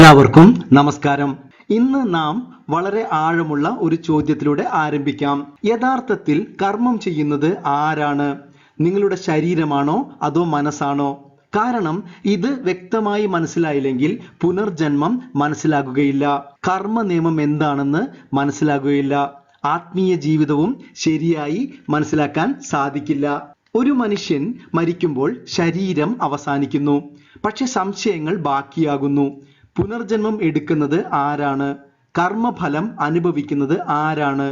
എല്ലാവർക്കും നമസ്കാരം. ഇന്ന് നാം വളരെ ആഴമുള്ള ഒരു ചോദ്യത്തിലൂടെ ആരംഭിക്കാം. യഥാർത്ഥത്തിൽ കർമ്മം ചെയ്യുന്നത് ആരാണ്? നിങ്ങളുടെ ശരീരമാണോ അതോ മനസ്സാണോ? കാരണം ഇത് വ്യക്തമായി മനസ്സിലായില്ലെങ്കിൽ പുനർജന്മം മനസ്സിലാകുകയില്ല, കർമ്മ നിയമം എന്താണെന്ന് മനസ്സിലാകുകയില്ല, ആത്മീയ ജീവിതവും ശരിയായി മനസ്സിലാക്കാൻ സാധിക്കില്ല. ഒരു മനുഷ്യൻ മരിക്കുമ്പോൾ ശരീരം അവസാനിക്കുന്നു, പക്ഷെ സംശയങ്ങൾ ബാക്കിയാകുന്നു. പുനർജന്മം എടുക്കുന്നത് ആരാണ്? കർമ്മഫലം അനുഭവിക്കുന്നത് ആരാണ്?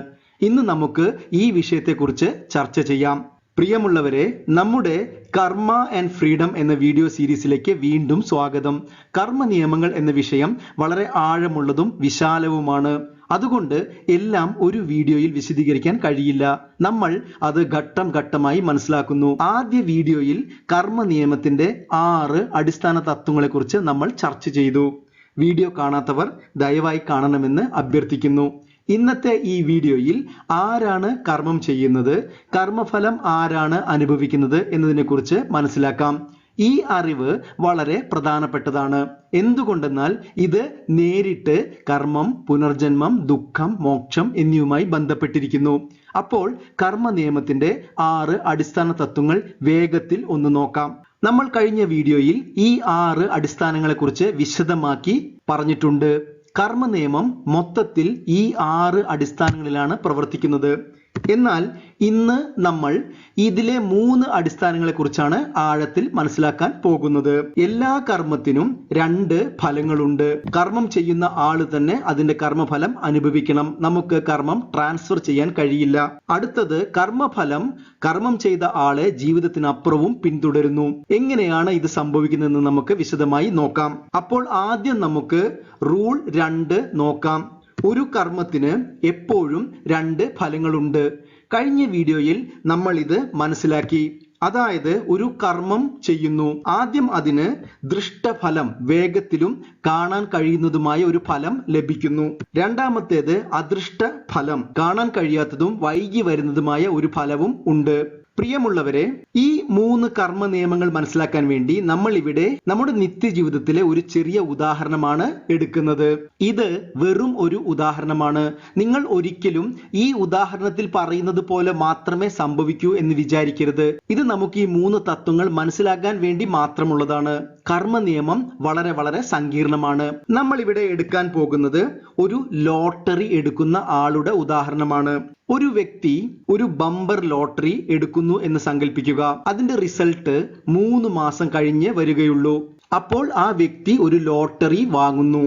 ഇന്ന് നമുക്ക് ഈ വിഷയത്തെക്കുറിച്ച് ചർച്ച ചെയ്യാം. പ്രിയമുള്ളവരെ, നമ്മുടെ കർമ്മ ആൻഡ് ഫ്രീഡം എന്ന വീഡിയോ സീരീസിലേക്ക് വീണ്ടും സ്വാഗതം. കർമ്മ നിയമങ്ങൾ എന്ന വിഷയം വളരെ ആഴമുള്ളതും വിശാലവുമാണ്. അതുകൊണ്ട് എല്ലാം ഒരു വീഡിയോയിൽ വിശദീകരിക്കാൻ കഴിയില്ല. നമ്മൾ അത് ഘട്ടം ഘട്ടമായി മനസ്സിലാക്കുന്നു. ആദ്യ വീഡിയോയിൽ കർമ്മ നിയമത്തിന്റെ 6 അടിസ്ഥാന തത്വങ്ങളെക്കുറിച്ച് നമ്മൾ ചർച്ച ചെയ്തു. വീഡിയോ കാണാത്തവർ ദയവായി കാണണമെന്ന് അഭ്യർത്ഥിക്കുന്നു. ഇന്നത്തെ ഈ വീഡിയോയിൽ ആരാണ് കർമ്മം ചെയ്യുന്നത്, കർമ്മഫലം ആരാണ് അനുഭവിക്കുന്നത് എന്നതിനെക്കുറിച്ച് മനസ്സിലാക്കാം. ഈ അറിവ് വളരെ പ്രധാനപ്പെട്ടതാണ്. എന്തുകൊണ്ടെന്നാൽ ഇത് നേരിട്ട് കർമ്മം, പുനർജന്മം, ദുഃഖം, മോക്ഷം എന്നിവയുമായി ബന്ധപ്പെട്ടിരിക്കുന്നു. അപ്പോൾ കർമ്മ നിയമത്തിന്റെ 6 അടിസ്ഥാന തത്വങ്ങൾ വേഗത്തിൽ ഒന്ന് നോക്കാം. നമ്മൾ കഴിഞ്ഞ വീഡിയോയിൽ ഈ 6 അടിസ്ഥാനങ്ങളെക്കുറിച്ച് വിശദമാക്കി പറഞ്ഞിട്ടുണ്ട്. കർമ്മ നിയമം മൊത്തത്തിൽ ഈ 6 അടിസ്ഥാനങ്ങളിലാണ് പ്രവർത്തിക്കുന്നത്. എന്നാൽ ഇന്ന് നമ്മൾ ഇതിലെ 3 അടിസ്ഥാനങ്ങളെ കുറിച്ചാണ് ആഴത്തിൽ മനസ്സിലാക്കാൻ പോകുന്നത്. എല്ലാ കർമ്മത്തിനും 2 ഫലങ്ങളുണ്ട്. കർമ്മം ചെയ്യുന്ന ആള് തന്നെ അതിന്റെ കർമ്മഫലം അനുഭവിക്കണം. നമുക്ക് കർമ്മം ട്രാൻസ്ഫർ ചെയ്യാൻ കഴിയില്ല. അടുത്തത്, കർമ്മഫലം കർമ്മം ചെയ്ത ആളെ ജീവിതത്തിനപ്പുറവും പിന്തുടരുന്നു. എങ്ങനെയാണ് ഇത് സംഭവിക്കുന്നതെന്ന് നമുക്ക് വിശദമായി നോക്കാം. അപ്പോൾ ആദ്യം നമുക്ക് റൂൾ 2 നോക്കാം. ഒരു കർമ്മത്തിന് എപ്പോഴും 2 ഫലങ്ങളുണ്ട്. കഴിഞ്ഞ വീഡിയോയിൽ നമ്മൾ ഇത് മനസ്സിലാക്കി. അതായത് ഒരു കർമ്മം ചെയ്യുന്നു, ആദ്യം അതിന് ദൃഷ്ടഫലം, വേഗത്തിലും കാണാൻ കഴിയുന്നതുമായ ഒരു ഫലം ലഭിക്കുന്നു. രണ്ടാമത്തേത് അദൃഷ്ട ഫലം, കാണാൻ കഴിയാത്തതും വൈകി വരുന്നതുമായ ഒരു ഫലവും ഉണ്ട്. പ്രിയമുള്ളവരെ, ഈ 3 കർമ്മ നിയമങ്ങൾ മനസ്സിലാക്കാൻ വേണ്ടി നമ്മൾ ഇവിടെ നമ്മുടെ നിത്യജീവിതത്തിലെ ഒരു ചെറിയ ഉദാഹരണമാണ് എടുക്കുന്നത്. ഇത് വെറും ഒരു ഉദാഹരണമാണ്. നിങ്ങൾ ഒരിക്കലും ഈ ഉദാഹരണത്തിൽ പറയുന്നത് പോലെ മാത്രമേ സംഭവിക്കൂ എന്ന് വിചാരിക്കരുത്. ഇത് നമുക്ക് ഈ 3 തത്വങ്ങൾ മനസ്സിലാക്കാൻ വേണ്ടി മാത്രമുള്ളതാണ്. കർമ്മ നിയമം വളരെ വളരെ സങ്കീർണമാണ്. നമ്മൾ ഇവിടെ എടുക്കാൻ പോകുന്നത് ഒരു ലോട്ടറി എടുക്കുന്ന ആളുടെ ഉദാഹരണമാണ്. ഒരു വ്യക്തി ഒരു ബമ്പർ ലോട്ടറി എടുക്കുന്നു എന്ന് സങ്കല്പിക്കുക. അതിന്റെ റിസൾട്ട് 3 മാസം കഴിഞ്ഞ് വരികയുള്ളൂ. അപ്പോൾ ആ വ്യക്തി ഒരു ലോട്ടറി വാങ്ങുന്നു.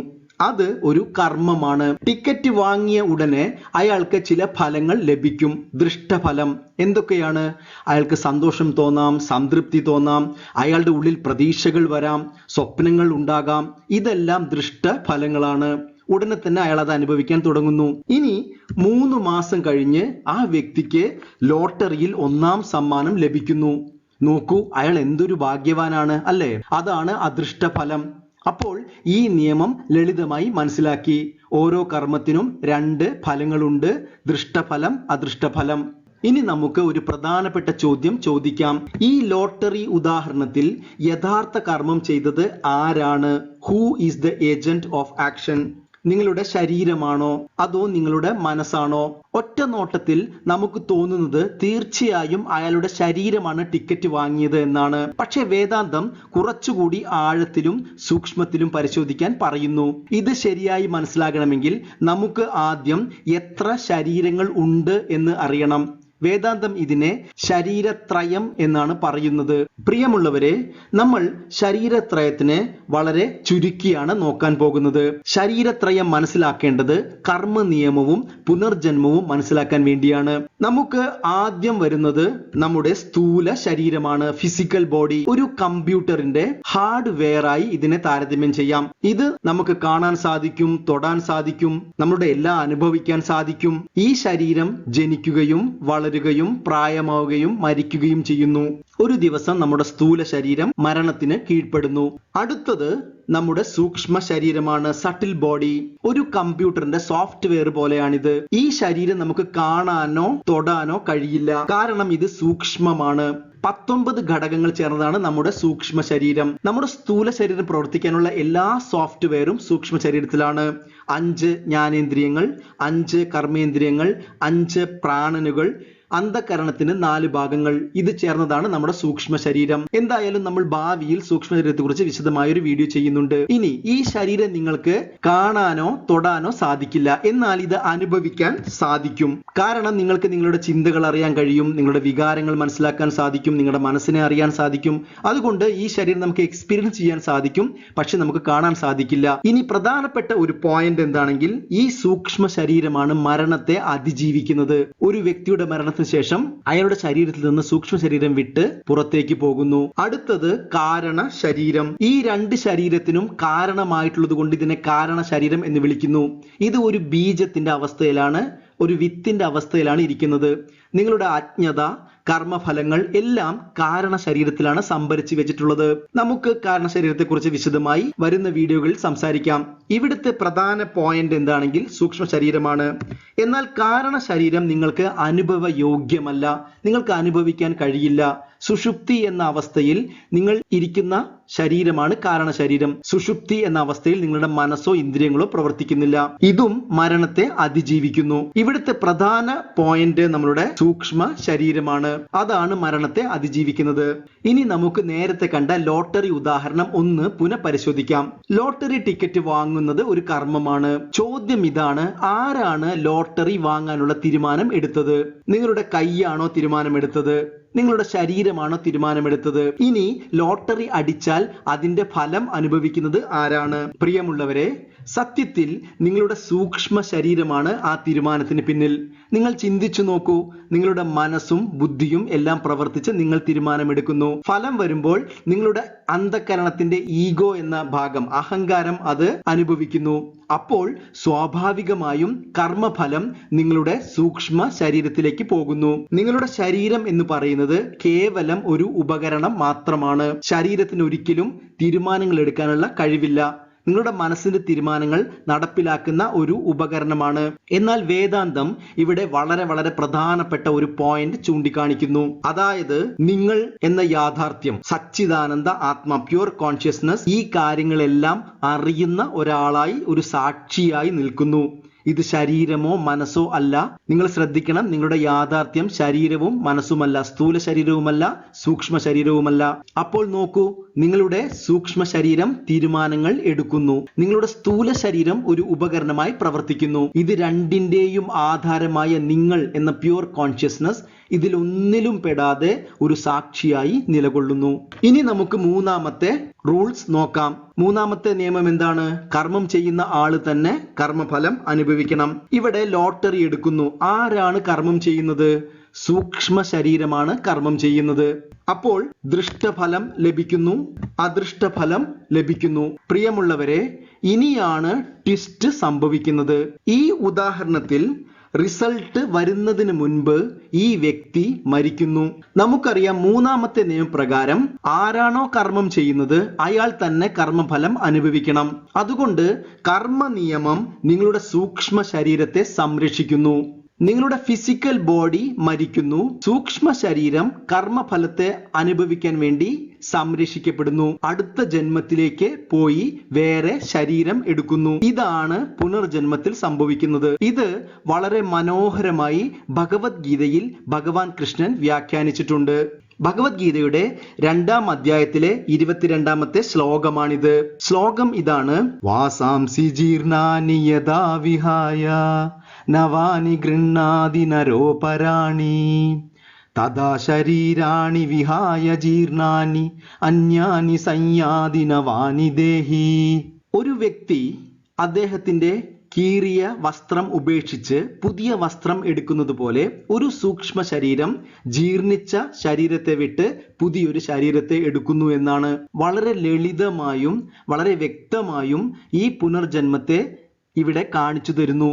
അത് ഒരു കർമ്മമാണ്. ടിക്കറ്റ് വാങ്ങിയ ഉടനെ അയാൾക്ക് ചില ഫലങ്ങൾ ലഭിക്കും. ദൃഷ്ടഫലം എന്തൊക്കെയാണ്? അയാൾക്ക് സന്തോഷം തോന്നാം, സംതൃപ്തി തോന്നാം, അയാളുടെ ഉള്ളിൽ പ്രതീക്ഷകൾ വരാം, സ്വപ്നങ്ങൾ ഉണ്ടാകാം. ഇതെല്ലാം ദൃഷ്ടഫലങ്ങളാണ്. ഉടനെ തന്നെ അയാൾ അത് അനുഭവിക്കാൻ തുടങ്ങുന്നു. ഇനി 3 മാസം കഴിഞ്ഞ് ആ വ്യക്തിക്ക് ലോട്ടറിയിൽ 1ാം സമ്മാനം ലഭിക്കുന്നു. നോക്കൂ, അയാൾ എന്തൊരു ഭാഗ്യവാനാണ് അല്ലേ? അതാണ് അദൃഷ്ടഫലം. അപ്പോൾ ഈ നിയമം ലളിതമായി മനസ്സിലാക്കി. ഓരോ കർമ്മത്തിനും 2 ഫലങ്ങളുണ്ട്, ദൃഷ്ടഫലം, അദൃഷ്ടഫലം. ഇനി നമുക്ക് ഒരു പ്രധാനപ്പെട്ട ചോദ്യം ചോദിക്കാം. ഈ ലോട്ടറി ഉദാഹരണത്തിൽ യഥാർത്ഥ കർമ്മം ചെയ്തത് ആരാണ്? Who is the agent of action? നിങ്ങളുടെ ശരീരമാണോ അതോ നിങ്ങളുടെ മനസ്സാണോ? ഒറ്റ നോട്ടത്തിൽ നമുക്ക് തോന്നുന്നത് തീർച്ചയായും അയാളുടെ ശരീരമാണ് ടിക്കറ്റ് വാങ്ങിയത് എന്നാണ്. പക്ഷെ വേദാന്തം കുറച്ചുകൂടി ആഴത്തിലും സൂക്ഷ്മത്തിലും പരിശോധിക്കാൻ പറയുന്നു. ഇത് ശരിയായി മനസ്സിലാകണമെങ്കിൽ നമുക്ക് ആദ്യം എത്ര ശരീരങ്ങൾ ഉണ്ട് എന്ന് അറിയണം. വേദാന്തം ഇതിനെ ശരീരത്രയം എന്നാണ് പറയുന്നത്. പ്രിയമുള്ളവരെ, നമ്മൾ ശരീരത്രയത്തിനെ വളരെ ചുരുക്കിയാണ് നോക്കാൻ പോകുന്നത്. ശരീരത്രയം മനസ്സിലാക്കേണ്ടത് കർമ്മ നിയമവും പുനർജന്മവും മനസ്സിലാക്കാൻ വേണ്ടിയാണ്. നമുക്ക് ആദ്യം വരുന്നത് നമ്മുടെ സ്ഥൂല ശരീരമാണ്, ഫിസിക്കൽ ബോഡി. ഒരു കമ്പ്യൂട്ടറിന്റെ ഹാർഡ്വെയർ ആയി ഇതിനെ താരതമ്യം ചെയ്യാം. ഇത് നമുക്ക് കാണാൻ സാധിക്കും, തൊടാൻ സാധിക്കും, നമ്മുടെ എല്ലാം അനുഭവിക്കാൻ സാധിക്കും. ഈ ശരീരം ജനിക്കുകയും വളരുകയും പ്രായമാവുകയും മരിക്കുകയും ചെയ്യുന്നു. ഒരു ദിവസം നമ്മുടെ സ്ഥൂല ശരീരം മരണത്തിന് കീഴ്പ്പെടുന്നു. അടുത്തത് നമ്മുടെ സൂക്ഷ്മ ശരീരമാണ്, സട്ടിൽ ബോഡി. ഒരു കമ്പ്യൂട്ടറിന്റെ സോഫ്റ്റ്വെയർ പോലെയാണിത്. ഈ ശരീരം നമുക്ക് കാണാനോ തൊടാനോ കഴിയില്ല, കാരണം ഇത് സൂക്ഷ്മമാണ്. 19 ഘടകങ്ങൾ ചേർന്നതാണ് നമ്മുടെ സൂക്ഷ്മ ശരീരം. നമ്മുടെ സ്ഥൂല ശരീരം പ്രവർത്തിക്കാനുള്ള എല്ലാ സോഫ്റ്റ്വെയറും സൂക്ഷ്മ ശരീരത്തിലാണ്. 5 ജ്ഞാനേന്ദ്രിയങ്ങൾ, 5 കർമ്മേന്ദ്രിയങ്ങൾ, 5 പ്രാണനുകൾ, അന്ധകരണത്തിന് 4 ഭാഗങ്ങൾ, ഇത് ചേർന്നതാണ് നമ്മുടെ സൂക്ഷ്മ ശരീരം. എന്തായാലും നമ്മൾ ഭാവിയിൽ സൂക്ഷ്മ ശരീരത്തെ കുറിച്ച് വിശദമായ ഒരു വീഡിയോ ചെയ്യുന്നുണ്ട്. ഇനി ഈ ശരീരം നിങ്ങൾക്ക് കാണാനോ തൊടാനോ സാധിക്കില്ല, എന്നാൽ ഇത് അനുഭവിക്കാൻ സാധിക്കും. കാരണം നിങ്ങൾക്ക് നിങ്ങളുടെ ചിന്തകൾ അറിയാൻ കഴിയും, നിങ്ങളുടെ വികാരങ്ങൾ മനസ്സിലാക്കാൻ സാധിക്കും, നിങ്ങളുടെ മനസ്സിനെ അറിയാൻ സാധിക്കും. അതുകൊണ്ട് ഈ ശരീരം നമുക്ക് എക്സ്പീരിയൻസ് ചെയ്യാൻ സാധിക്കും, പക്ഷെ നമുക്ക് കാണാൻ സാധിക്കില്ല. ഇനി പ്രധാനപ്പെട്ട ഒരു പോയിന്റ് എന്താണെങ്കിൽ, ഈ സൂക്ഷ്മ ശരീരമാണ് മരണത്തെ അതിജീവിക്കുന്നത്. ഒരു വ്യക്തിയുടെ മരണത്തിന് ശേഷം അയാളുടെ ശരീരത്തിൽ നിന്ന് സൂക്ഷ്മ ശരീരം വിട്ട് പുറത്തേക്ക് പോകുന്നു. അടുത്തത് കാരണ ശരീരം. ഈ 2 ശരീരത്തിനും കാരണമായിട്ടുള്ളത് കൊണ്ട് ഇതിനെ കാരണ ശരീരം എന്ന് വിളിക്കുന്നു. ഇത് ഒരു ബീജത്തിന്റെ അവസ്ഥയിലാണ്, ഒരു വിത്തിന്റെ അവസ്ഥയിലാണ് ഇരിക്കുന്നത്. നിങ്ങളുടെ അജ്ഞത, കർമ്മഫലങ്ങൾ എല്ലാം കാരണ ശരീരത്തിലാണ് സംഭരിച്ചു വെച്ചിട്ടുള്ളത്. നമുക്ക് കാരണ ശരീരത്തെ കുറിച്ച് വിശദമായി വരുന്ന വീഡിയോകളിൽ സംസാരിക്കാം. ഇവിടുത്തെ പ്രധാന പോയിന്റ് എന്താണെങ്കിൽ സൂക്ഷ്മ ശരീരമാണ്. എന്നാൽ കാരണ ശരീരം നിങ്ങൾക്ക് അനുഭവ യോഗ്യമല്ല, നിങ്ങൾക്ക് അനുഭവിക്കാൻ കഴിയില്ല. സുഷുപ്തി എന്ന അവസ്ഥയിൽ നിങ്ങൾ ഇരിക്കുന്ന ശരീരമാണ് കാരണ ശരീരം. സുഷുപ്തി എന്ന അവസ്ഥയിൽ നിങ്ങളുടെ മനസ്സോ ഇന്ദ്രിയങ്ങളോ പ്രവർത്തിക്കുന്നില്ല. ഇതും മരണത്തെ അതിജീവിക്കുന്നു. ഇവിടുത്തെ പ്രധാന പോയിന്റ് നമ്മളുടെ സൂക്ഷ്മ ശരീരമാണ്, അതാണ് മരണത്തെ അതിജീവിക്കുന്നത്. ഇനി നമുക്ക് നേരത്തെ കണ്ട ലോട്ടറി ഉദാഹരണം ഒന്ന് പുനഃപരിശോധിക്കാം. ലോട്ടറി ടിക്കറ്റ് വാങ്ങുന്നത് ഒരു കർമ്മമാണ്. ചോദ്യം ഇതാണ്, ആരാണ് ലോട്ടറി വാങ്ങാനുള്ള തീരുമാനം എടുത്തത്? നിങ്ങളുടെ കൈയാണോ തീരുമാനമെടുത്തത്? നിങ്ങളുടെ ശരീരമാണോ തീരുമാനമെടുത്തത്? ഇനി ലോട്ടറി അടിച്ചാൽ അതിന്റെ ഫലം അനുഭവിക്കുന്നത് ആരാണ്? പ്രിയമുള്ളവരെ, സത്യത്തിൽ നിങ്ങളുടെ സൂക്ഷ്മ ശരീരമാണ് ആ തീരുമാനത്തിന് പിന്നിൽ. നിങ്ങൾ ചിന്തിച്ചു നോക്കൂ, നിങ്ങളുടെ മനസ്സും ബുദ്ധിയും എല്ലാം പ്രവർത്തിച്ച് നിങ്ങൾ തീരുമാനമെടുക്കുന്നു. ഫലം വരുമ്പോൾ നിങ്ങളുടെ അന്ധകരണത്തിന്റെ ഈഗോ എന്ന ഭാഗം, അഹങ്കാരം, അത് അനുഭവിക്കുന്നു. അപ്പോൾ സ്വാഭാവികമായും കർമ്മഫലം നിങ്ങളുടെ സൂക്ഷ്മ ശരീരത്തിലേക്ക് പോകുന്നു. നിങ്ങളുടെ ശരീരം എന്ന് പറയുന്നത് കേവലം ഒരു ഉപകരണം മാത്രമാണ്. ശരീരത്തിന് ഒരിക്കലും തീരുമാനങ്ങൾ എടുക്കാനുള്ള കഴിവില്ല. നിങ്ങളുടെ മനസ്സിന്റെ തീരുമാനങ്ങൾ നടപ്പിലാക്കുന്ന ഒരു ഉപകരണമാണ്. എന്നാൽ വേദാന്തം ഇവിടെ വളരെ വളരെ പ്രധാനപ്പെട്ട ഒരു പോയിന്റ് ചൂണ്ടിക്കാണിക്കുന്നു. അതായത് നിങ്ങൾ എന്ന യാഥാർത്ഥ്യം, സച്ചിദാനന്ദ ആത്മ, പ്യൂർ കോൺഷ്യസ്നസ്, ഈ കാര്യങ്ങളെല്ലാം അറിയുന്ന ഒരാളായി, ഒരു സാക്ഷിയായി നിൽക്കുന്നു. ഇത് ശരീരമോ മനസ്സോ അല്ല. നിങ്ങൾ ശ്രദ്ധിക്കണം, നിങ്ങളുടെ യാഥാർത്ഥ്യം ശരീരവും മനസ്സുമല്ല, സ്ഥൂല ശരീരവുമല്ല, സൂക്ഷ്മ ശരീരവുമല്ല. അപ്പോൾ നോക്കൂ, നിങ്ങളുടെ സൂക്ഷ്മ ശരീരം തീരുമാനങ്ങൾ എടുക്കുന്നു, നിങ്ങളുടെ സ്ഥൂല ശരീരം ഒരു ഉപകരണമായി പ്രവർത്തിക്കുന്നു. ഇത് രണ്ടിന്റെയും ആധാരമായ നിങ്ങൾ എന്ന പ്യൂർ കോൺഷ്യസ്നസ് ഇതിലൊന്നിലും പെടാതെ ഒരു സാക്ഷിയായി നിലകൊള്ളുന്നു. ഇനി നമുക്ക് മൂന്നാമത്തെ റൂൾസ് നോക്കാം. മൂന്നാമത്തെ നിയമം എന്താണ്? കർമ്മം ചെയ്യുന്ന ആള് തന്നെ കർമ്മഫലം അനുഭവിക്കണം. ഇവിടെ ലോട്ടറി എടുക്കുന്നു. ആരാണ് കർമ്മം ചെയ്യുന്നത്? സൂക്ഷ്മ ശരീരമാണ് കർമ്മം ചെയ്യുന്നത്. അപ്പോൾ ദൃഷ്ടഫലം ലഭിക്കുന്നു, അദൃഷ്ടഫലം ലഭിക്കുന്നു. പ്രിയമുള്ളവരെ, ഇനിയാണ് ട്വിസ്റ്റ് സംഭവിക്കുന്നത്. ഈ ഉദാഹരണത്തിൽ റിസൾട്ട് വരുന്നതിന് മുൻപ് ഈ വ്യക്തി മരിക്കുന്നു. നമുക്കറിയാം, മൂന്നാമത്തെ നിയമപ്രകാരം ആരാണോ കർമ്മം ചെയ്യുന്നത് അയാൾ തന്നെ കർമ്മഫലം അനുഭവിക്കണം. അതുകൊണ്ട് കർമ്മ നിയമം നിങ്ങളുടെ സൂക്ഷ്മ ശരീരത്തെ സംരക്ഷിക്കുന്നു. നിങ്ങളുടെ ഫിസിക്കൽ ബോഡി മരിക്കുന്നു, സൂക്ഷ്മ ശരീരം കർമ്മഫലത്തെ അനുഭവിക്കാൻ വേണ്ടി സംരക്ഷിക്കപ്പെടുന്നു. അടുത്ത ജന്മത്തിലേക്ക് പോയി വേറെ ശരീരം എടുക്കുന്നു. ഇതാണ് പുനർജന്മത്തിൽ സംഭവിക്കുന്നത്. ഇത് വളരെ മനോഹരമായി ഭഗവത്ഗീതയിൽ ഭഗവാൻ കൃഷ്ണൻ വ്യാഖ്യാനിച്ചിട്ടുണ്ട്. ഭഗവത്ഗീതയുടെ 2-ാം അധ്യായത്തിലെ 22-ാമത്തെ ശ്ലോകമാണിത്. ശ്ലോകം ഇതാണ്: വാസാംസി ജീർണാനി യഥാ വിഹായ നവാനി ഗൃഹ്ണാതി നരോപരാണി തഥാ ശരീരാണി വിഹായ ജീർണാനി അന്യാനി സംയാതി നവാനി ദേഹി. ഒരു വ്യക്തി അദ്ദേഹത്തിന്റെ കീറിയ വസ്ത്രം ഉപേക്ഷിച്ച് പുതിയ വസ്ത്രം എടുക്കുന്നത് പോലെ ഒരു സൂക്ഷ്മ ശരീരം ജീർണിച്ച ശരീരത്തെ വിട്ട് പുതിയൊരു ശരീരത്തെ എടുക്കുന്നു എന്നാണ്. വളരെ ലളിതമായും വളരെ വ്യക്തമായും ഈ പുനർജന്മത്തെ ഇവിടെ കാണിച്ചു തരുന്നു.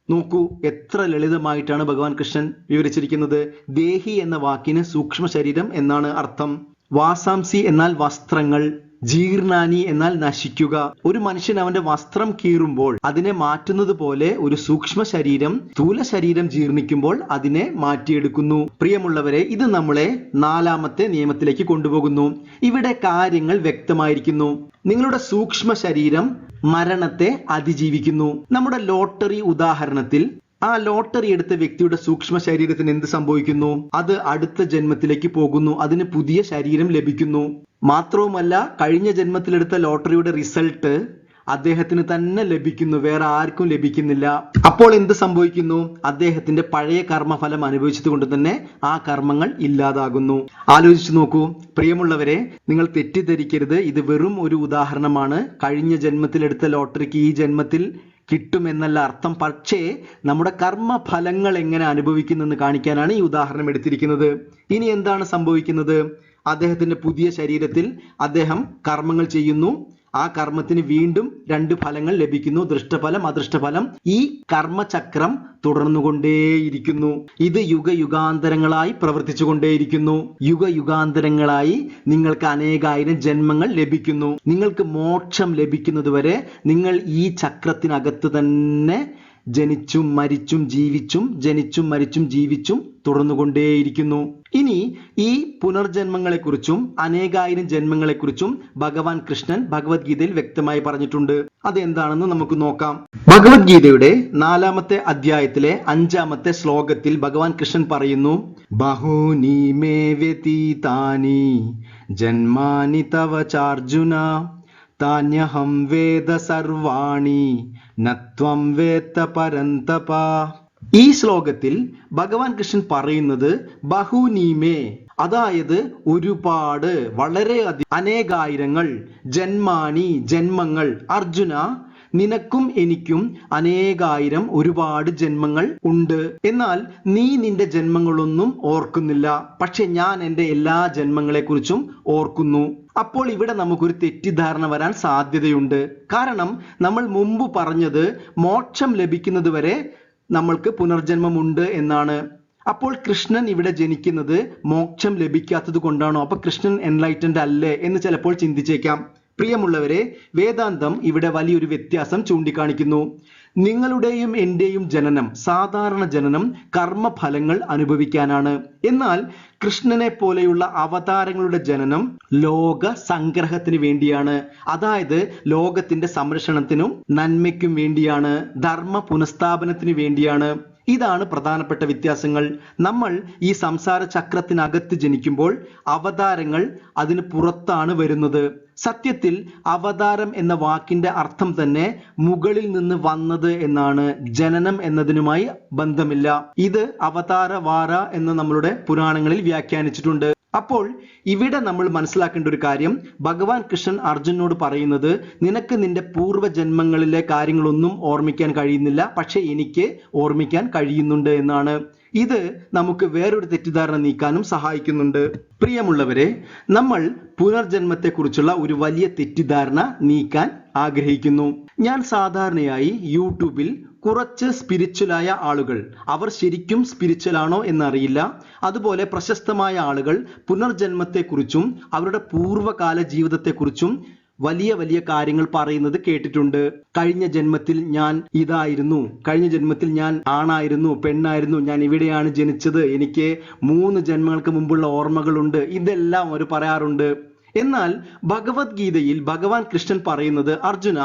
നോക്കൂ, എത്ര ലളിതമായിട്ടാണ് ഭഗവാൻ കൃഷ്ണൻ വിവരിച്ചിരിക്കുന്നത്. ദേഹി എന്ന വാക്കിന് സൂക്ഷ്മ ശരീരം എന്നാണ് അർത്ഥം. വാസാംസി എന്നാൽ വസ്ത്രങ്ങൾ, ജീർണാനി എന്നാൽ നശിക്കുക. ഒരു മനുഷ്യൻ അവന്റെ വസ്ത്രം കീറുമ്പോൾ അതിനെ മാറ്റുന്നത് പോലെ ഒരു സൂക്ഷ്മ ശരീരം സ്ഥൂല ശരീരം ജീർണിക്കുമ്പോൾ അതിനെ മാറ്റിയെടുക്കുന്നു. പ്രിയമുള്ളവരെ, ഇത് നമ്മളെ 4-ാമത്തെ നിയമത്തിലേക്ക് കൊണ്ടുപോകുന്നു. ഇവിടെ കാര്യങ്ങൾ വ്യക്തമായിരിക്കുന്നു. നിങ്ങളുടെ സൂക്ഷ്മ ശരീരം മരണത്തെ അതിജീവിക്കുന്നു. നമ്മുടെ ലോട്ടറി ഉദാഹരണത്തിൽ ആ ലോട്ടറി എടുത്ത വ്യക്തിയുടെ സൂക്ഷ്മ ശരീരത്തിന് എന്ത് സംഭവിക്കുന്നു? അത് അടുത്ത ജന്മത്തിലേക്ക് പോകുന്നു. അതിന് പുതിയ ശരീരം ലഭിക്കുന്നു. മാത്രവുമല്ല, കഴിഞ്ഞ ജന്മത്തിലെടുത്ത ലോട്ടറിയുടെ റിസൾട്ട് അദ്ദേഹത്തിന് തന്നെ ലഭിക്കുന്നു, വേറെ ആർക്കും ലഭിക്കുന്നില്ല. അപ്പോൾ എന്ത് സംഭവിക്കുന്നു? അദ്ദേഹത്തിന്റെ പഴയ കർമ്മഫലം അനുഭവിച്ചത് കൊണ്ട് തന്നെ ആ കർമ്മങ്ങൾ ഇല്ലാതാകുന്നു. ആലോചിച്ചു നോക്കൂ പ്രിയമുള്ളവരെ, നിങ്ങൾ തെറ്റിദ്ധരിക്കരുത്. ഇത് വെറും ഒരു ഉദാഹരണമാണ്. കഴിഞ്ഞ ജന്മത്തിലെടുത്ത ലോട്ടറിക്ക് ഈ ജന്മത്തിൽ കിട്ടുമെന്നല്ല അർത്ഥം. പക്ഷേ നമ്മുടെ കർമ്മഫലങ്ങൾ എങ്ങനെ അനുഭവിക്കുന്നെന്ന് കാണിക്കാനാണ് ഈ ഉദാഹരണം എടുത്തിരിക്കുന്നത്. ഇനി എന്താണ് സംഭവിക്കുന്നത്? അദ്ദേഹത്തിന്റെ പുതിയ ശരീരത്തിൽ അദ്ദേഹം കർമ്മങ്ങൾ ചെയ്യുന്നു. ആ കർമ്മത്തിന് വീണ്ടും 2 ഫലങ്ങൾ ലഭിക്കുന്നു, ദൃഷ്ടഫലം, അദൃഷ്ടഫലം. ഈ കർമ്മചക്രം തുടർന്നുകൊണ്ടേയിരിക്കുന്നു. ഇത് യുഗയുഗാന്തരങ്ങളായി പ്രവർത്തിച്ചു കൊണ്ടേയിരിക്കുന്നു. യുഗയുഗാന്തരങ്ങളായി നിങ്ങൾക്ക് അനേകായിരം ജന്മങ്ങൾ ലഭിക്കുന്നു. നിങ്ങൾക്ക് മോക്ഷം ലഭിക്കുന്നതുവരെ നിങ്ങൾ ഈ ചക്രത്തിനകത്ത് തന്നെ ജനിച്ചും മരിച്ചും ജീവിച്ചും ജനിച്ചും മരിച്ചും ജീവിച്ചും തുടർന്നുകൊണ്ടേയിരിക്കുന്നു. ഇനി ഈ പുനർജന്മങ്ങളെക്കുറിച്ചും അനേകായിരം ജന്മങ്ങളെക്കുറിച്ചും ഭഗവാൻ കൃഷ്ണൻ ഭഗവത്ഗീതയിൽ വ്യക്തമായി പറഞ്ഞിട്ടുണ്ട്. അതെന്താണെന്ന് നമുക്ക് നോക്കാം. ഭഗവത്ഗീതയുടെ 4-ാമത്തെ അധ്യായത്തിലെ 5-ാമത്തെ ശ്ലോകത്തിൽ ഭഗവാൻ കൃഷ്ണൻ പറയുന്നു, ബഹൂനി മേ വ്യതീതാനി ജന്മാനി തവ ചാർജുന താന്യഹം വേദ സർവാണി നത്വം വേത്ത പരന്തപ. ഈ ശ്ലോകത്തിൽ ഭഗവാൻ കൃഷ്ണൻ പറയുന്നത് ബഹുനീമേ, അതായത് ഒരുപാട്, വളരെയധികം, അനേകായിരങ്ങൾ, ജന്മാനി ജന്മങ്ങൾ, അർജുന നിനക്കും എനിക്കും അനേകായിരം ഒരുപാട് ജന്മങ്ങൾ ഉണ്ട്. എന്നാൽ നീ നിന്റെ ജന്മങ്ങളൊന്നും ഓർക്കുന്നില്ല. പക്ഷെ ഞാൻ എൻ്റെ എല്ലാ ജന്മങ്ങളെക്കുറിച്ചും ഓർക്കുന്നു. അപ്പോൾ ഇവിടെ നമുക്കൊരു തെറ്റിദ്ധാരണ വരാൻ സാധ്യതയുണ്ട്. കാരണം നമ്മൾ മുമ്പ് പറഞ്ഞത് മോക്ഷം ലഭിക്കുന്നത് വരെ നമ്മൾക്ക് പുനർജന്മമുണ്ട് എന്നാണ്. അപ്പോൾ കൃഷ്ണൻ ഇവിടെ ജനിക്കുന്നത് മോക്ഷം ലഭിക്കാത്തത് കൊണ്ടാണോ? അപ്പൊ കൃഷ്ണൻ എൻലൈറ്റൻഡ് അല്ലേ എന്ന് ചിലപ്പോൾ ചിന്തിച്ചേക്കാം. പ്രിയമുള്ളവരെ, വേദാന്തം ഇവിടെ വലിയൊരു വ്യത്യാസം ചൂണ്ടിക്കാണിക്കുന്നു. നിങ്ങളുടെയും എന്റെയും ജനനം, സാധാരണ ജനനം കർമ്മഫലങ്ങൾ അനുഭവിക്കാനാണ്. എന്നാൽ കൃഷ്ണനെ പോലെയുള്ള അവതാരങ്ങളുടെ ജനനം ലോക സംഗ്രഹത്തിന് വേണ്ടിയാണ്. അതായത് ലോകത്തിന്റെ സംരക്ഷണത്തിനും നന്മയ്ക്കും വേണ്ടിയാണ്, ധർമ്മ പുനഃസ്ഥാപനത്തിന് വേണ്ടിയാണ്. ഇതാണ് പ്രധാനപ്പെട്ട വ്യത്യാസങ്ങൾ. നമ്മൾ ഈ സംസാര ചക്രത്തിനകത്ത് ജനിക്കുമ്പോൾ അവതാരങ്ങൾ അതിന് പുറത്താണ് വരുന്നത്. സത്യത്തിൽ അവതാരം എന്ന വാക്കിന്റെ അർത്ഥം തന്നെ മുകളിൽ നിന്ന് വന്നത് എന്നാണ്. ജനനം എന്നതിനുമായി ബന്ധമില്ല. ഇത് അവതാര വാര എന്ന് നമ്മളുടെ പുരാണങ്ങളിൽ വ്യാഖ്യാനിച്ചിട്ടുണ്ട്. അപ്പോൾ ഇവിടെ നമ്മൾ മനസ്സിലാക്കേണ്ട ഒരു കാര്യം, ഭഗവാൻ കൃഷ്ണൻ അർജുനോട് പറയുന്നത്, നിനക്ക് നിന്റെ പൂർവ്വജന്മങ്ങളിലെ കാര്യങ്ങളൊന്നും ഓർമ്മിക്കാൻ കഴിയുന്നില്ല, പക്ഷെ എനിക്ക് ഓർമ്മിക്കാൻ കഴിയുന്നുണ്ട് എന്നാണ്. ഇത് നമുക്ക് വേറൊരു തെറ്റിദ്ധാരണ നീക്കാനും സഹായിക്കുന്നുണ്ട്. പ്രിയമുള്ളവരെ, നമ്മൾ പുനർജന്മത്തെക്കുറിച്ചുള്ള ഒരു വലിയ തെറ്റിദ്ധാരണ നീക്കാൻ ആഗ്രഹിക്കുന്നു. ഞാൻ സാധാരണയായി യൂട്യൂബിൽ കുറച്ച് സ്പിരിച്വലായ ആളുകൾ, അവർ ശരിക്കും സ്പിരിച്വൽ ആണോ എന്നറിയില്ല, അതുപോലെ പ്രശസ്തമായ ആളുകൾ പുനർജന്മത്തെക്കുറിച്ചും അവരുടെ പൂർവ്വകാല ജീവിതത്തെക്കുറിച്ചും വലിയ വലിയ കാര്യങ്ങൾ പറയുന്നത് കേട്ടിട്ടുണ്ട്. കഴിഞ്ഞ ജന്മത്തിൽ ഞാൻ ഇതായിരുന്നു, കഴിഞ്ഞ ജന്മത്തിൽ ഞാൻ ആണായിരുന്നു, പെണ്ണായിരുന്നു, ഞാൻ ഇവിടെയാണ് ജനിച്ചത്, എനിക്ക് 3 ജന്മങ്ങൾക്ക് മുമ്പുള്ള ഓർമ്മകളുണ്ട്, ഇതെല്ലാം അവർ പറയാറുണ്ട്. എന്നാൽ ഭഗവത്ഗീതയിൽ ഭഗവാൻ കൃഷ്ണൻ പറയുന്നത്, അർജുന,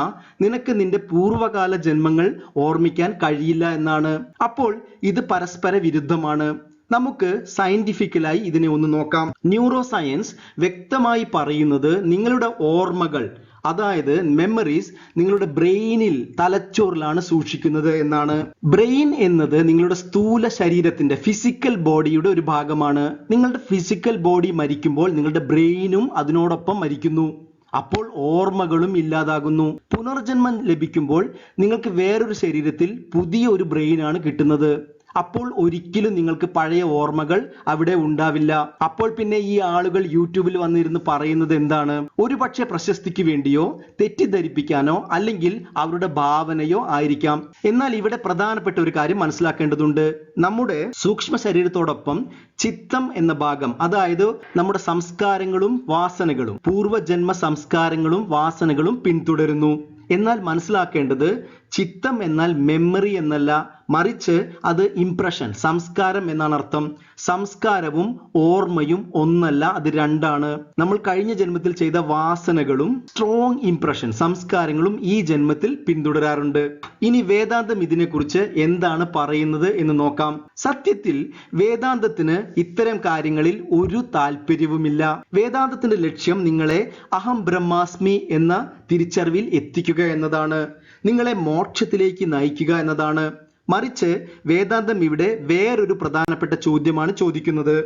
നിനക്ക് നിന്റെ പൂർവ്വകാല ജന്മങ്ങൾ ഓർമ്മിക്കാൻ കഴിയില്ല എന്നാണ്. അപ്പോൾ ഇത് പരസ്പര വിരുദ്ധമാണ്. നമുക്ക് സയന്റിഫിക്കലായി ഇതിനെ ഒന്ന് നോക്കാം. ന്യൂറോ സയൻസ് വ്യക്തമായി പറയുന്നത് നിങ്ങളുടെ ഓർമ്മകൾ, അതായത് മെമ്മറീസ്, നിങ്ങളുടെ ബ്രെയിനിൽ, തലച്ചോറിലാണ് സൂക്ഷിക്കുന്നത് എന്നാണ്. ബ്രെയിൻ എന്നത് നിങ്ങളുടെ സ്ഥൂല ശരീരത്തിന്റെ, ഫിസിക്കൽ ബോഡിയുടെ ഒരു ഭാഗമാണ്. നിങ്ങളുടെ ഫിസിക്കൽ ബോഡി മരിക്കുമ്പോൾ നിങ്ങളുടെ ബ്രെയിനും അതിനോടൊപ്പം മരിക്കുന്നു. അപ്പോൾ ഓർമ്മകളും ഇല്ലാതാകുന്നു. പുനർജന്മം ലഭിക്കുമ്പോൾ നിങ്ങൾക്ക് വേറൊരു ശരീരത്തിൽ പുതിയ ഒരു ബ്രെയിനാണ് കിട്ടുന്നത്. അപ്പോൾ ഒരിക്കലും നിങ്ങൾക്ക് പഴയ ഓർമ്മകൾ അവിടെ ഉണ്ടാവില്ല. അപ്പോൾ പിന്നെ ഈ ആളുകൾ യൂട്യൂബിൽ വന്നിരുന്ന് പറയുന്നത് എന്താണ്? ഒരുപക്ഷെ പ്രശസ്തിക്ക് വേണ്ടിയോ തെറ്റിദ്ധരിപ്പിക്കാനോ അല്ലെങ്കിൽ അവരുടെ ഭാവനയോ ആയിരിക്കാം. എന്നാൽ ഇവിടെ പ്രധാനപ്പെട്ട ഒരു കാര്യം മനസ്സിലാക്കേണ്ടതുണ്ട്. നമ്മുടെ സൂക്ഷ്മ ശരീരത്തോടൊപ്പം ചിത്തം എന്ന ഭാഗം, അതായത് നമ്മുടെ സംസ്കാരങ്ങളും വാസനകളും, പൂർവജന്മ സംസ്കാരങ്ങളും വാസനകളും പിന്തുടരുന്നു. എന്നാൽ മനസ്സിലാക്കേണ്ടത് ചിത്തം എന്നാൽ മെമ്മറി എന്നല്ല, മറിച്ച് അത് ഇംപ്രഷൻ, സംസ്കാരം എന്നാണ് അർത്ഥം. സംസ്കാരവും ഓർമ്മയും ഒന്നല്ല, അത് രണ്ടാണ്. നമ്മൾ കഴിഞ്ഞ ജന്മത്തിൽ ചെയ്ത വാസനകളും സ്ട്രോങ് ഇംപ്രഷൻ, സംസ്കാരങ്ങളും ഈ ജന്മത്തിൽ പിന്തുടരാറുണ്ട്. ഇനി വേദാന്തം ഇതിനെക്കുറിച്ച് എന്താണ് പറയുന്നത് എന്ന് നോക്കാം. സത്യത്തിൽ വേദാന്തത്തിന് ഇത്തരം കാര്യങ്ങളിൽ ഒരു താല്പര്യവുമില്ല. വേദാന്തത്തിന്റെ ലക്ഷ്യം നിങ്ങളെ അഹം ബ്രഹ്മാസ്മി എന്ന തിരിച്ചറിവിൽ എത്തിക്കുക എന്നതാണ്, നിങ്ങളെ മോക്ഷത്തിലേക്ക് നയിക്കുക എന്നതാണ്. മറിച്ച് വേദാന്തം ഇവിടെ വേറൊരു പ്രധാനപ്പെട്ട ചോദ്യമാണ് ചോദിക്കുന്നത്.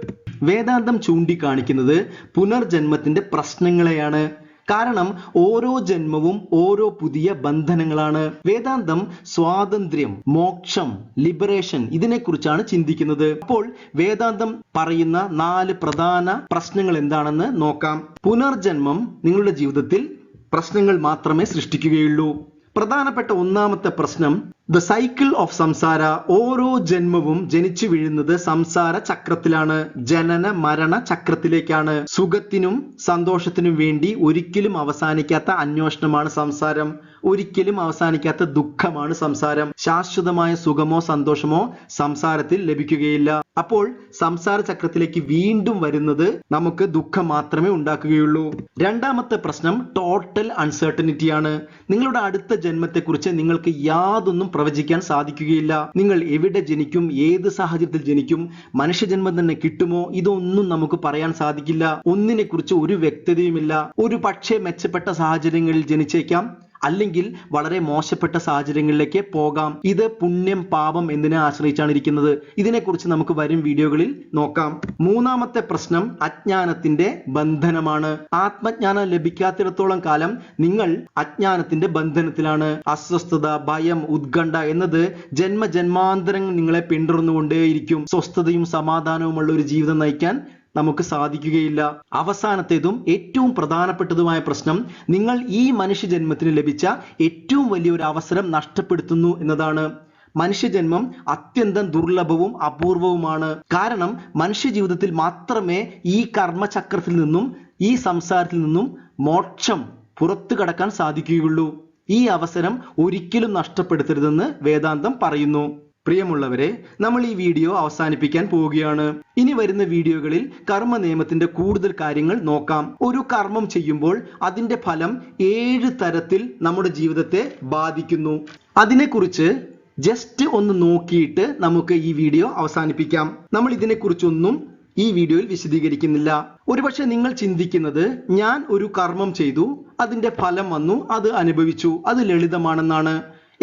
വേദാന്തം ചൂണ്ടിക്കാണിക്കുന്നത് പുനർജന്മത്തിന്റെ പ്രശ്നങ്ങളെയാണ്. കാരണം ഓരോ ജന്മവും ഓരോ പുതിയ ബന്ധനങ്ങളാണ്. വേദാന്തം സ്വാതന്ത്ര്യം, മോക്ഷം, ലിബറേഷൻ ഇതിനെക്കുറിച്ചാണ് ചിന്തിക്കുന്നത്. അപ്പോൾ വേദാന്തം പറയുന്ന 4 പ്രധാന പ്രശ്നങ്ങൾ എന്താണെന്ന് നോക്കാം. പുനർജന്മം നിങ്ങളുടെ ജീവിതത്തിൽ പ്രശ്നങ്ങൾ മാത്രമേ സൃഷ്ടിക്കുകയുള്ളൂ. പ്രധാനപ്പെട്ട ഒന്നാമത്തെ പ്രശ്നം ദ സൈക്കിൾ ഓഫ് സംസാര. ഓരോ ജന്മവും ജനിച്ചു വീഴുന്നത് സംസാര ചക്രത്തിലാണ്, ജനന മരണ ചക്രത്തിലേക്കാണ്. സുഖത്തിനും സന്തോഷത്തിനും വേണ്ടി ഒരിക്കലും അവസാനിക്കാത്ത അന്വേഷണമാണ് സംസാരം, ഒരിക്കലും അവസാനിക്കാത്ത ദുഃഖമാണ് സംസാരം. ശാശ്വതമായ സുഖമോ സന്തോഷമോ സംസാരത്തിൽ ലഭിക്കുകയില്ല. അപ്പോൾ സംസാര ചക്രത്തിലേക്ക് വീണ്ടും വരുന്നത് നമുക്ക് ദുഃഖം മാത്രമേ ഉണ്ടാക്കുകയുള്ളൂ. രണ്ടാമത്തെ പ്രശ്നം ടോട്ടൽ അൺസർട്ടനിറ്റിയാണ്. നിങ്ങളുടെ അടുത്ത ജന്മത്തെക്കുറിച്ച് നിങ്ങൾക്ക് യാതൊന്നും പ്രവചിക്കാൻ സാധിക്കുകയില്ല. നിങ്ങൾ എവിടെ ജനിക്കും, ഏത് സാഹചര്യത്തിൽ ജനിക്കും, മനുഷ്യജന്മം തന്നെ കിട്ടുമോ, ഇതൊന്നും നമുക്ക് പറയാൻ സാധിക്കില്ല. ഒന്നിനെ കുറിച്ച് ഒരു വ്യക്തതയുമില്ല. ഒരു പക്ഷേ മെച്ചപ്പെട്ട സാഹചര്യങ്ങളിൽ ജനിച്ചേക്കാം, അല്ലെങ്കിൽ വളരെ മോശപ്പെട്ട സാഹചര്യങ്ങളിലേക്ക് പോകാം. ഇത് പുണ്യം പാപം എന്നതിനെ ആശ്രയിച്ചാണ് ഇരിക്കുന്നത്. ഇതിനെക്കുറിച്ച് നമുക്ക് വരും വീഡിയോകളിൽ നോക്കാം. മൂന്നാമത്തെ പ്രശ്നം അജ്ഞാനത്തിന്റെ ബന്ധനമാണ്. ആത്മജ്ഞാനം ലഭിക്കാത്തിടത്തോളം കാലം നിങ്ങൾ അജ്ഞാനത്തിന്റെ ബന്ധനത്തിലാണ്. അസ്വസ്ഥത, ഭയം, ഉത്കണ്ഠ എന്നത് ജന്മജന്മാന്തരങ്ങൾ നിങ്ങളെ പിന്തുടർന്നുകൊണ്ടേയിരിക്കും. സ്വസ്ഥതയും സമാധാനവുമുള്ള ഒരു ജീവിതം നയിക്കാൻ നമുക്ക് സാധിക്കുകയില്ല. അവസാനത്തേതും ഏറ്റവും പ്രധാനപ്പെട്ടതുമായ പ്രശ്നം, നിങ്ങൾ ഈ മനുഷ്യജന്മത്തിന് ലഭിച്ച ഏറ്റവും വലിയൊരു അവസരം നഷ്ടപ്പെടുത്തുന്നു എന്നതാണ്. മനുഷ്യജന്മം അത്യന്തം ദുർലഭവും അപൂർവവുമാണ്. കാരണം മനുഷ്യ ജീവിതത്തിൽ മാത്രമേ ഈ കർമ്മചക്രത്തിൽ നിന്നും ഈ സംസാരത്തിൽ നിന്നും മോക്ഷം പുറത്തു കടക്കാൻ സാധിക്കുകയുള്ളൂ. ഈ അവസരം ഒരിക്കലും നഷ്ടപ്പെടുത്തരുതെന്ന് വേദാന്തം പറയുന്നു. പ്രിയമുള്ളവരെ, നമ്മൾ ഈ വീഡിയോ അവസാനിപ്പിക്കാൻ പോവുകയാണ്. ഇനി വരുന്ന വീഡിയോകളിൽ കർമ്മ നിയമത്തിന്റെ കൂടുതൽ കാര്യങ്ങൾ നോക്കാം. ഒരു കർമ്മം ചെയ്യുമ്പോൾ അതിന്റെ ഫലം 7 തരത്തിൽ നമ്മുടെ ജീവിതത്തെ ബാധിക്കുന്നു. അതിനെക്കുറിച്ച് ജസ്റ്റ് ഒന്ന് നോക്കിയിട്ട് നമുക്ക് ഈ വീഡിയോ അവസാനിപ്പിക്കാം. നമ്മൾ ഇതിനെക്കുറിച്ചൊന്നും ഈ വീഡിയോയിൽ വിശദീകരിക്കുന്നില്ല. ഒരുപക്ഷെ നിങ്ങൾ ചിന്തിക്കുന്നത്, ഞാൻ ഒരു കർമ്മം ചെയ്തു, അതിന്റെ ഫലം വന്നു, അത് അനുഭവിച്ചു, അത് ലളിതമാണെന്നാണ്.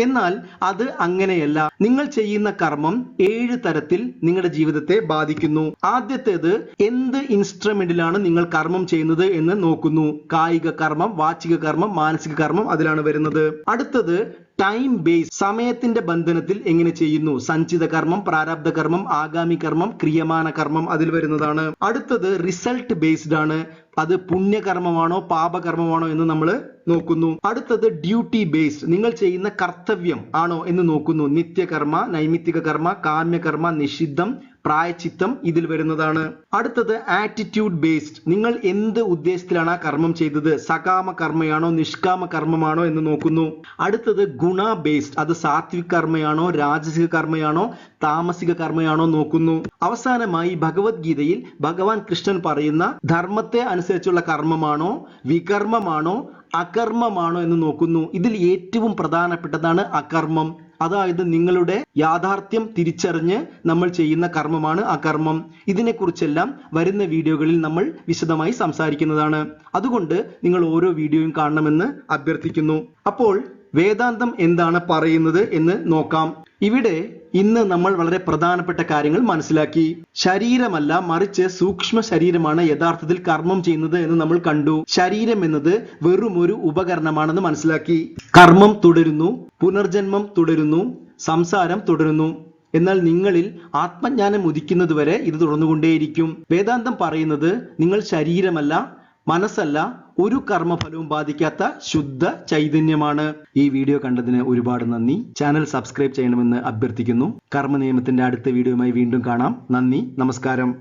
എന്നാൽ അത് അങ്ങനെയല്ല. നിങ്ങൾ ചെയ്യുന്ന കർമ്മം 7 തരത്തിൽ നിങ്ങളുടെ ജീവിതത്തെ ബാധിക്കുന്നു. ആദ്യത്തേത്, എന്ത് ഇൻസ്ട്രുമെന്റിലാണ് നിങ്ങൾ കർമ്മം ചെയ്യുന്നത് എന്ന് നോക്കുന്നു. കായിക കർമ്മം, വാചിക കർമ്മം, മാനസിക കർമ്മം അതിലാണ് വരുന്നത്. അടുത്തത് ടൈം ബേസ്, സമയത്തിന്റെ ബന്ധനത്തിൽ എങ്ങനെ ചെയ്യുന്നു. സഞ്ചിത കർമ്മം, പ്രാരബ്ധ കർമ്മം, ആഗാമി കർമ്മം, ക്രിയമാന കർമ്മം അതിൽ വരുന്നതാണ്. അടുത്തത് റിസൾട്ട് ബേസ്ഡ് ആണ്. അത് പുണ്യകർമ്മമാണോ പാപകർമ്മമാണോ എന്ന് നമ്മൾ നോക്കുന്നു. അടുത്തത് ഡ്യൂട്ടി ബേസ്ഡ്, നിങ്ങൾ ചെയ്യുന്ന കർത്തവ്യം ആണോ എന്ന് നോക്കുന്നു. നിത്യകർമ്മ, നൈമിത്തിക കർമ്മ, കാമ്യകർമ്മ, നിഷിദ്ധം, പ്രായച്ചിത്തം ഇതിൽ വരുന്നതാണ്. അടുത്തത് ആറ്റിറ്റ്യൂഡ് ബേസ്ഡ്, നിങ്ങൾ എന്ത് ഉദ്ദേശത്തിലാണ് ആ കർമ്മം ചെയ്തത്. സകാമ കർമ്മയാണോ നിഷ്കാമ കർമ്മമാണോ എന്ന് നോക്കുന്നു. അടുത്തത് ഗുണ ബേസ്ഡ്, അത് സാത്വിക കർമ്മയാണോ രാജസിക കർമ്മയാണോ താമസിക കർമ്മയാണോ നോക്കുന്നു. അവസാനമായി ഭഗവത്ഗീതയിൽ ഭഗവാൻ കൃഷ്ണൻ പറയുന്ന ധർമ്മത്തെ അനുസരിച്ചുള്ള കർമ്മമാണോ വികർമ്മമാണോ അകർമ്മമാണോ എന്ന് നോക്കുന്നു. ഇതിൽ ഏറ്റവും പ്രധാനപ്പെട്ടതാണ് അകർമ്മം. അതായത് നിങ്ങളുടെ യാഥാർത്ഥ്യം തിരിച്ചറിഞ്ഞ് നമ്മൾ ചെയ്യുന്ന കർമ്മമാണ് അകർമ്മം. ഇതിനെക്കുറിച്ചെല്ലാം വരുന്ന വീഡിയോകളിൽ നമ്മൾ വിശദമായി സംസാരിക്കുന്നതാണ്. അതുകൊണ്ട് നിങ്ങൾ ഓരോ വീഡിയോയും കാണണമെന്ന് അഭ്യർത്ഥിക്കുന്നു. അപ്പോൾ വേദാന്തം എന്താണ് പറയുന്നത് എന്ന് നോക്കാം. ഇവിടെ ഇന്ന് നമ്മൾ വളരെ പ്രധാനപ്പെട്ട കാര്യങ്ങൾ മനസ്സിലാക്കി. ശരീരമല്ല, മറിച്ച് സൂക്ഷ്മ ശരീരമാണ് യഥാർത്ഥത്തിൽ കർമ്മം ചെയ്യുന്നത് എന്ന് നമ്മൾ കണ്ടു. ശരീരം എന്നത് വെറും ഒരു ഉപകരണമാണെന്ന് മനസ്സിലാക്കി. കർമ്മം തുടരുന്നു, പുനർജന്മം തുടരുന്നു, സംസാരം തുടരുന്നു. എന്നാൽ നിങ്ങളിൽ ആത്മജ്ഞാനം ഉദിക്കുന്നതുവരെ ഇത് തുടർന്നുകൊണ്ടേയിരിക്കും. വേദാന്തം പറയുന്നത് നിങ്ങൾ ശരീരമല്ല, മനസ്സല്ല, ഒരു കർമ്മഫലവും ബാധിക്കാത്ത ശുദ്ധ ചൈതന്യമാണ്. ഈ വീഡിയോ കണ്ടതിന് ഒരുപാട് നന്ദി. ചാനൽ സബ്സ്ക്രൈബ് ചെയ്യണമെന്ന് അഭ്യർത്ഥിക്കുന്നു. കർമ്മ നിയമത്തിന്റെ അടുത്ത വീഡിയോയുമായി വീണ്ടും കാണാം. നന്ദി, നമസ്കാരം.